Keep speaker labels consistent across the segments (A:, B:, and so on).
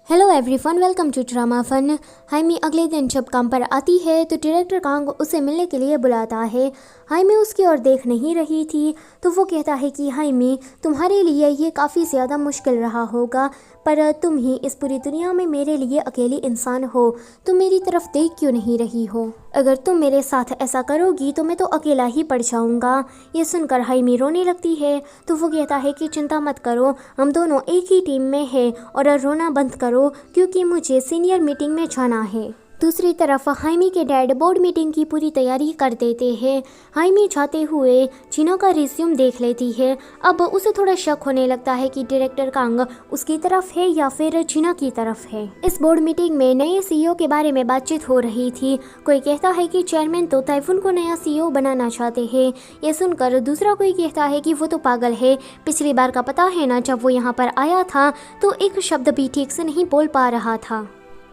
A: Hello everyone, welcome to drama fun. हाइमी अगले दिन जब काम पर आती है तो डायरेक्टर कांग उसे मिलने के लिए बुलाता है। हाइमी उसकी ओर देख नहीं रही थी तो वो कहता है कि हाइमी, तुम्हारे लिए ये काफ़ी ज़्यादा मुश्किल रहा होगा, पर तुम ही इस पूरी दुनिया में मेरे लिए अकेली इंसान हो। तुम मेरी तरफ देख क्यों नहीं रही हो? अगर तुम मेरे साथ ऐसा करोगी तो मैं तो अकेला ही पड़ जाऊंगा। ये सुनकर हाइमी रोने लगती है तो वो कहता है कि चिंता मत करो, हम दोनों एक ही टीम में हैं और रोना बंद करो क्योंकि मुझे सीनियर मीटिंग में जाना है। दूसरी तरफ हाइमी के डैड बोर्ड मीटिंग की पूरी तैयारी कर देते हैं। हाइमी जाते हुए जीना का रिज्यूम देख लेती है। अब उसे थोड़ा शक होने लगता है कि डायरेक्टर कांग उसकी तरफ है या फिर जीना की तरफ है। इस बोर्ड मीटिंग में नए सीईओ के बारे में बातचीत हो रही थी। कोई कहता है कि चेयरमैन तो ताइफून को नया सीईओ बनाना चाहते हैं। ये सुनकर दूसरा कोई कहता है कि वो तो पागल है, पिछली बार का पता है ना, जब वो यहाँ पर आया था तो एक शब्द भी ठीक से नहीं बोल पा रहा था।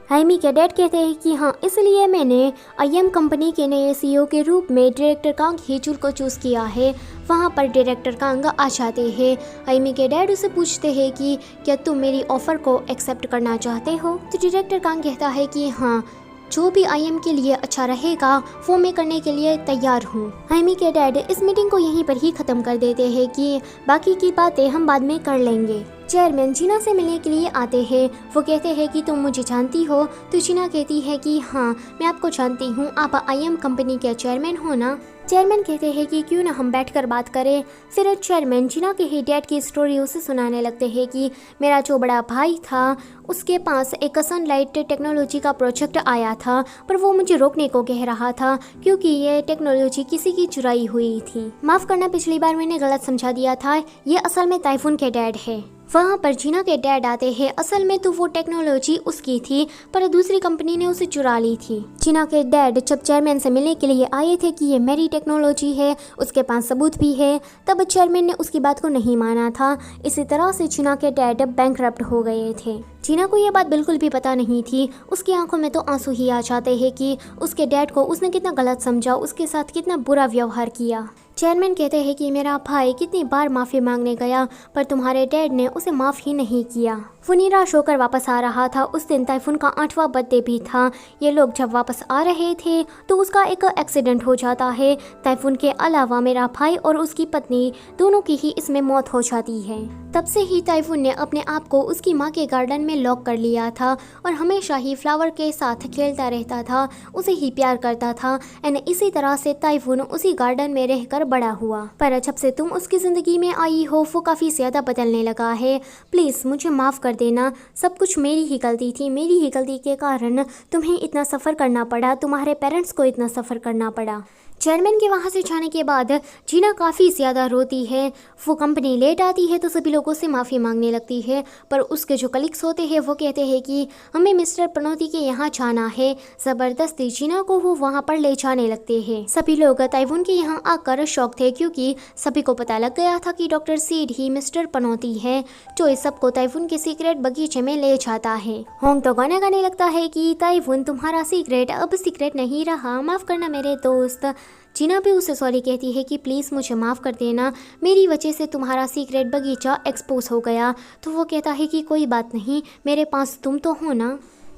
A: हाइमी के डैड कहते हैं कि हाँ, इसलिए मैंने आईएम कंपनी के नए सीईओ के रूप में डायरेक्टर कांग हिचुल को चूज़ किया है। वहाँ पर डायरेक्टर कांग आ जाते हैं। हाइमी के डैड उसे पूछते हैं कि क्या तुम मेरी ऑफ़र को एक्सेप्ट करना चाहते हो? तो डायरेक्टर कांग कहता है कि हाँ, जो भी आईएम के लिए अच्छा रहेगा वो मैं करने के लिए तैयार हूँ। हाइमी के डैड इस मीटिंग को यहीं पर ही ख़त्म कर देते हैं कि बाकी की बातें हम बाद में कर लेंगे। चेयरमैन जीना से मिलने के लिए आते हैं। वो कहते हैं कि तुम मुझे जानती हो? तो जीना कहती है कि हाँ, मैं आपको जानती हूँ, आप आईएम कंपनी के चेयरमैन हो ना? चेयरमैन कहते हैं कि क्यों ना हम बैठकर बात करें। फिर चेयरमैन जीना के ही डैड की स्टोरी उसे सुनाने लगते हैं कि मेरा जो बड़ा भाई था उसके पास एक सनलाइट टेक्नोलॉजी का प्रोजेक्ट आया था, पर वो मुझे रोकने को कह रहा था क्योंकि ये टेक्नोलॉजी किसी की चुराई हुई थी। माफ़ करना, पिछली बार मैंने गलत समझा दिया था, ये असल में ताइफून के डैड है। वहाँ पर जीना के डैड आते हैं। असल में तो वो टेक्नोलॉजी उसकी थी, पर दूसरी कंपनी ने उसे चुरा ली थी। जीना के डैड जब चेयरमैन से मिलने के लिए आए थे कि ये मेरी टेक्नोलॉजी है, उसके पास सबूत भी है, तब चेयरमैन ने उसकी बात को नहीं माना था। इसी तरह से जीना के डैड बैंकरप्ट हो गए थे। जीना को ये बात बिल्कुल भी पता नहीं थी। उसकी आंखों में तो आंसू ही आ जाते हैं कि उसके डैड को उसने कितना गलत समझा, उसके साथ कितना बुरा व्यवहार किया। चेयरमैन कहते हैं कि मेरा भाई कितनी बार माफ़ी मांगने गया पर तुम्हारे डैड ने उसे माफ़ ही नहीं किया। वो निराश होकर वापस आ रहा था। उस दिन ताइफून का 8वां बर्थडे भी था। ये लोग जब वापस आ रहे थे तो उसका एक एक्सीडेंट हो जाता है। ताइफून के अलावा मेरा भाई और उसकी पत्नी दोनों की ही इसमें मौत हो जाती है। तब से ही ताइफून ने अपने आप को उसकी माँ के गार्डन में लॉक कर लिया था और हमेशा ही फ्लावर के साथ खेलता रहता था, उसे ही प्यार करता था। एंड इसी तरह से ताइफून उसी गार्डन में रहकर बड़ा हुआ। पर जब से तुम उसकी ज़िंदगी में आई हो वो काफ़ी ज़्यादा बदलने लगा है। प्लीज़ मुझे माफ़ कर देना, सब कुछ मेरी ही गलती थी। मेरी ही गलती के कारण तुम्हें इतना सफ़र करना पड़ा, तुम्हारे पेरेंट्स को इतना सफ़र करना पड़ा। चेयरमैन के वहाँ से जाने के बाद जीना काफ़ी ज़्यादा रोती है। वो कंपनी लेट आती है तो सभी लोगों से माफ़ी मांगने लगती है, पर उसके जो कलीग्स होते हैं वो कहते हैं कि हमें मिस्टर पनौती के यहाँ जाना है। ज़बरदस्ती जीना को वो वहाँ पर ले जाने लगते हैं। सभी लोग ताइफून के यहाँ आकर शौक थे क्योंकि सभी को पता लग गया था कि डॉक्टर सीड ही मिस्टर पनौती है जो इस सबको ताइफून के सीक्रेट बगीचे में ले जाता है। होंग तो गाना गाने लगता है कि ताइफून तुम्हारा सीक्रेट अब सीक्रेट नहीं रहा, माफ़ करना मेरे दोस्त। जीना भी उसे सॉरी कहती है कि प्लीज़ मुझे माफ़ कर देना, मेरी वजह से तुम्हारा सीक्रेट बगीचा एक्सपोज हो गया। तो वो कहता है कि कोई बात नहीं, मेरे पास तुम तो हो ना।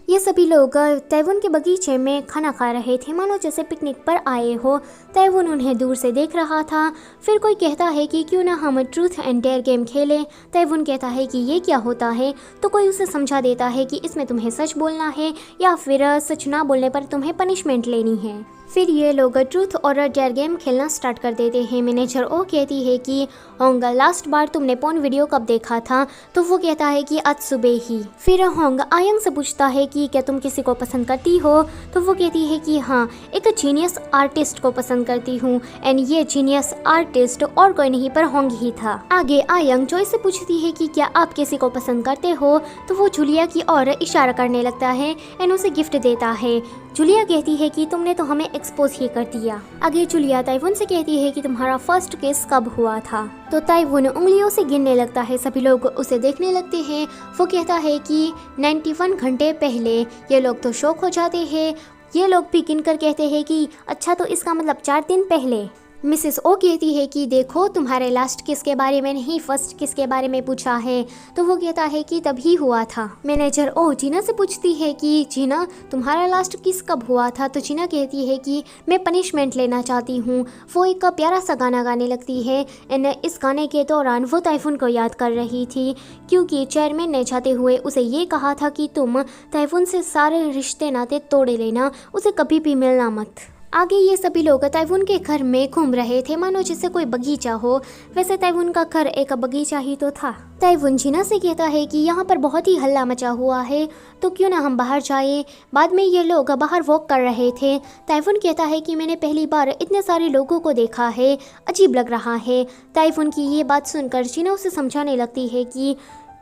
A: ये सभी लोग ताइफून के बगीचे में खाना खा रहे थे, मानो जैसे पिकनिक पर आए हो। ताइफून उन्हें दूर से देख रहा था। फिर कोई कहता है कि क्यों ना हम ट्रूथ एंड डेयर गेम खेलें। ताइफून कहता है कि ये क्या होता है, तो कोई उसे समझा देता है कि इसमें तुम्हें सच बोलना है या फिर सच ना बोलने पर तुम्हें पनिशमेंट लेनी है। फिर ये लोग ट्रूथ और डेयर गेम खेलना स्टार्ट कर देते हैं। मैनेजर ओ कहती है कि होंग, लास्ट बार तुमने पोर्न वीडियो कब देखा था? तो वो कहता है कि आज सुबह ही। फिर होंग आयंग से पूछता है कि क्या तुम किसी को पसंद करती हो? तो वो कहती है कि हाँ, एक जीनियस आर्टिस्ट को पसंद करती हूँ। एंड ये जीनियस आर्टिस्ट और कोई नहीं पर होंग ही था। आगे आयंग जॉय से पूछती है कि क्या आप किसी को पसंद करते हो? तो वो जूलिया की ओर इशारा करने लगता है एंड उसे गिफ्ट देता है। जूलिया कहती है कि तुमने तो हमें एक्सपोज ही कर दिया। आगे जूलिया ताइफून से कहती है कि तुम्हारा फर्स्ट किस कब हुआ था? तो ताइफून उंगलियों से गिनने लगता है। सभी लोग उसे देखने लगते हैं। वो कहता है कि 91 घंटे पहले। ये लोग तो शौक हो जाते हैं। ये लोग भी गिनकर कहते हैं कि अच्छा, तो इसका मतलब 4 दिन पहले। मिसेस ओ कहती है कि देखो तुम्हारे लास्ट किस के बारे में नहीं फर्स्ट किस के बारे में पूछा है। तो वो कहता है कि तभी हुआ था। मैनेजर ओ जीना से पूछती है कि जीना तुम्हारा लास्ट किस कब हुआ था। तो जीना कहती है कि मैं पनिशमेंट लेना चाहती हूँ। वो एक प्यारा सा गाना गाने लगती है एंड इस गाने के दौरान वो ताइफून को याद कर रही थी, क्योंकि चेयरमैन ने चाहते हुए उसे ये कहा था कि तुम ताइफून से सारे रिश्ते नाते तोड़े लेना, उसे कभी भी मिलना मत। आगे ये सभी लोग ताइफून के घर में घूम रहे थे मानो जैसे कोई बगीचा हो। वैसे ताइफून का घर एक बगीचा ही तो था। ताइफून जीना से कहता है कि यहाँ पर बहुत ही हल्ला मचा हुआ है, तो क्यों ना हम बाहर जाएं। बाद में ये लोग बाहर वॉक कर रहे थे। ताइफून कहता है कि मैंने पहली बार इतने सारे लोगों को देखा है, अजीब लग रहा है। ताइफून की ये बात सुनकर जीना उसे समझाने लगती है कि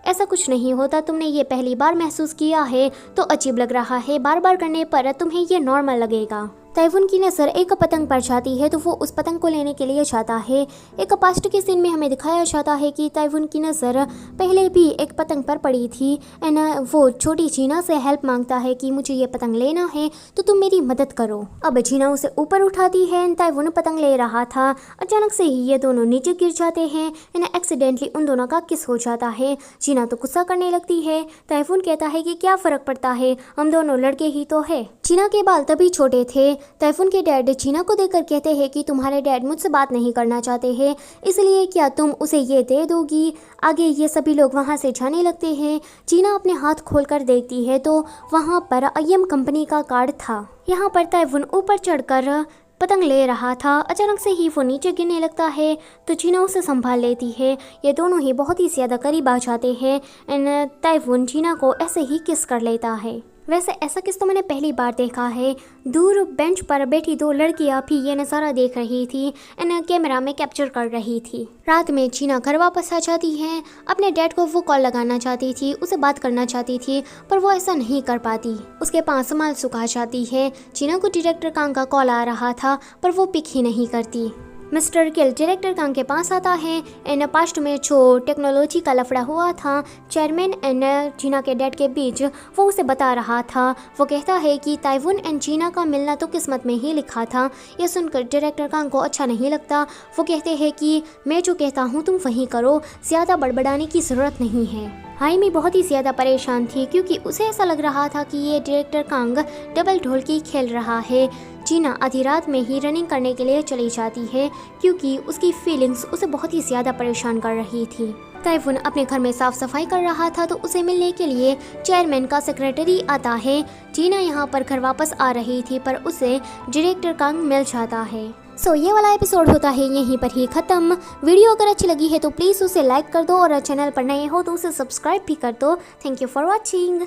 A: ऐसा कुछ नहीं होता, तुमने ये पहली बार महसूस किया है तो अजीब लग रहा है, बार बार करने पर तुम्हें ये नॉर्मल लगेगा। ताइफून की नज़र एक पतंग पर जाती है तो वो उस पतंग को लेने के लिए जाता है। एक पास्ट के सीन में हमें दिखाया जाता है कि ताइफून की नज़र पहले भी एक पतंग पर पड़ी थी एंड वो छोटी जीना से हेल्प मांगता है कि मुझे ये पतंग लेना है तो तुम मेरी मदद करो। अब जीना उसे ऊपर उठाती है एंड ताइफून पतंग ले रहा था। अचानक से ही ये दोनों नीचे गिर जाते हैं एंड एक्सीडेंटली उन दोनों का किस हो जाता है। जीना तो गुस्सा करने लगती है। ताइफून कहता है कि क्या फ़र्क पड़ता है, हम दोनों लड़के ही तो है। जीना के बाल तभी छोटे थे। ताइफून के डैड जीना को देखकर कहते हैं कि तुम्हारे डैड मुझसे बात नहीं करना चाहते हैं, इसलिए क्या तुम उसे ये दे दोगी। आगे ये सभी लोग वहाँ से जाने लगते हैं। जीना अपने हाथ खोलकर देखती है तो वहाँ पर IM कंपनी का कार्ड था। यहाँ पर ताइफून ऊपर चढ़कर पतंग ले रहा था। अचानक से ही वो नीचे गिरने लगता है तो जीना उसे संभाल लेती है। ये दोनों ही बहुत ही ज़्यादा करीब आ जाते हैं एंड ताइफून जीना को ऐसे ही किस कर लेता है। वैसे ऐसा किस तो मैंने पहली बार देखा है। दूर बेंच पर बैठी दो लड़कियां भी ये नज़ारा देख रही थी एंड कैमरा में कैप्चर कर रही थी। रात में जीना घर वापस आ जाती है। अपने डैड को वो कॉल लगाना चाहती थी, उसे बात करना चाहती थी, पर वो ऐसा नहीं कर पाती। उसके पास माल सुखा जाती है। जीना को डायरेक्टर कांग का कॉल आ रहा था पर वो पिक ही नहीं करती। मिस्टर किल डायरेक्टर कांग के पास आता है एंड पास्ट में जो टेक्नोलॉजी का लफड़ा हुआ था चेयरमैन एंड जीना के डैड के बीच, वो उसे बता रहा था। वो कहता है कि ताइफून एंड जीना का मिलना तो किस्मत में ही लिखा था। यह सुनकर डायरेक्टर कांग को अच्छा नहीं लगता। वो कहते हैं कि मैं जो कहता हूँ तुम वही करो, ज़्यादा बड़बड़ाने की ज़रूरत नहीं है। हाइमी बहुत ही ज़्यादा परेशान थी क्योंकि उसे ऐसा लग रहा था कि ये डायरेक्टर कांग डबल ढोलकी खेल रहा है। जीना आधी रात में ही रनिंग करने के लिए चली जाती है क्योंकि उसकी फीलिंग्स उसे बहुत ही ज़्यादा परेशान कर रही थी। ताइफून अपने घर में साफ सफाई कर रहा था तो उसे मिलने के लिए चेयरमैन का सेक्रेटरी आता है। जीना यहाँ पर घर वापस आ रही थी पर उसे डायरेक्टर कांग मिल जाता है। सो ये वाला एपिसोड होता है यहीं पर ही ख़त्म। वीडियो अगर अच्छी लगी है तो प्लीज़ उसे लाइक कर दो और चैनल पर नए हो तो उसे सब्सक्राइब भी कर दो। Thank you for watching.